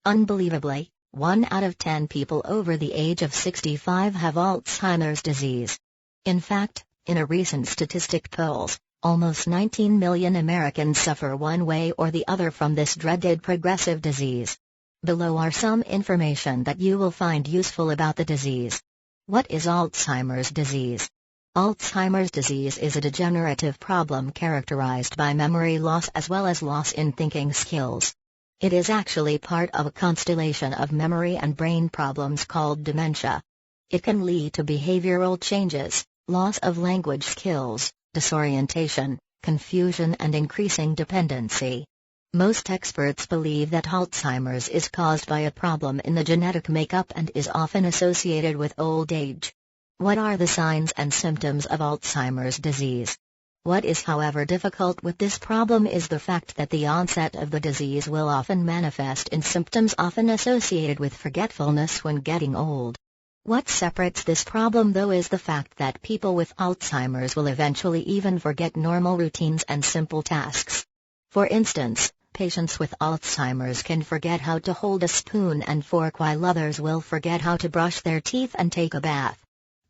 Unbelievably, 1 out of 10 people over the age of 65 have Alzheimer's disease. In fact, in a recent statistic polls, almost 19 million Americans suffer one way or the other from this dreaded progressive disease. Below are some information that you will find useful about the disease. What is Alzheimer's disease? Alzheimer's disease is a degenerative problem characterized by memory loss as well as loss in thinking skills. It is actually part of a constellation of memory and brain problems called dementia. It can lead to behavioral changes, loss of language skills, disorientation, confusion and increasing dependency. Most experts believe that Alzheimer's is caused by a problem in the genetic makeup and is often associated with old age. What are the signs and symptoms of Alzheimer's disease? What is, however, difficult with this problem is the fact that the onset of the disease will often manifest in symptoms often associated with forgetfulness when getting old. What separates this problem though is the fact that people with Alzheimer's will eventually even forget normal routines and simple tasks. For instance, patients with Alzheimer's can forget how to hold a spoon and fork while others will forget how to brush their teeth and take a bath.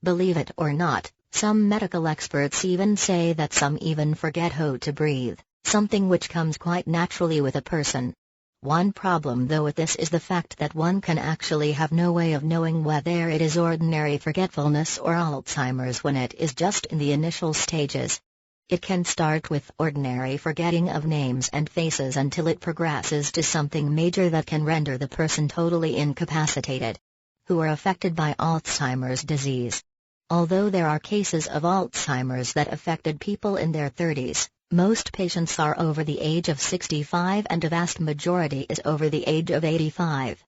Believe it or not, some medical experts even say that some even forget how to breathe, something which comes quite naturally with a person. One problem though with this is the fact that one can actually have no way of knowing whether it is ordinary forgetfulness or Alzheimer's when it is just in the initial stages. It can start with ordinary forgetting of names and faces until it progresses to something major that can render the person totally incapacitated. Who are affected by Alzheimer's disease? Although there are cases of Alzheimer's that affected people in their 30s, most patients are over the age of 65 and a vast majority is over the age of 85.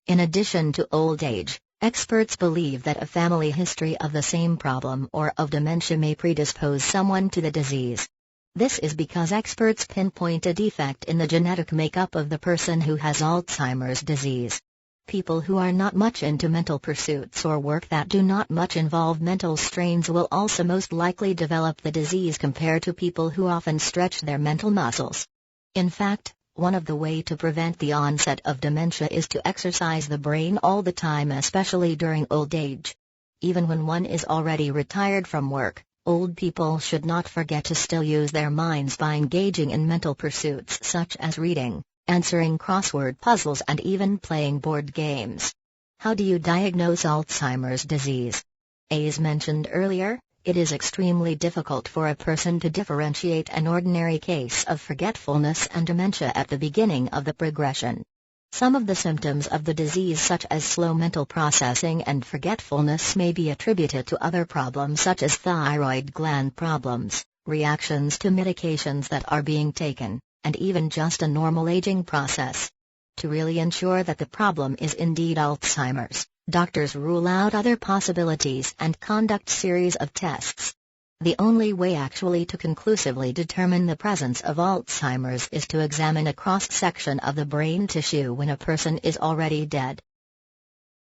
In addition to old age, experts believe that a family history of the same problem or of dementia may predispose someone to the disease. This is because experts pinpoint a defect in the genetic makeup of the person who has Alzheimer's disease. People who are not much into mental pursuits or work that do not much involve mental strains will also most likely develop the disease compared to people who often stretch their mental muscles. In fact, one of the ways to prevent the onset of dementia is to exercise the brain all the time, especially during old age. Even when one is already retired from work, old people should not forget to still use their minds by engaging in mental pursuits such as reading, answering crossword puzzles and even playing board games. How do you diagnose Alzheimer's disease? As mentioned earlier, it is extremely difficult for a person to differentiate an ordinary case of forgetfulness and dementia at the beginning of the progression. Some of the symptoms of the disease such as slow mental processing and forgetfulness may be attributed to other problems such as thyroid gland problems, reactions to medications that are being taken, and even just a normal aging process. To really ensure that the problem is indeed Alzheimer's, doctors rule out other possibilities and conduct series of tests. The only way actually to conclusively determine the presence of Alzheimer's is to examine a cross-section of the brain tissue when a person is already dead.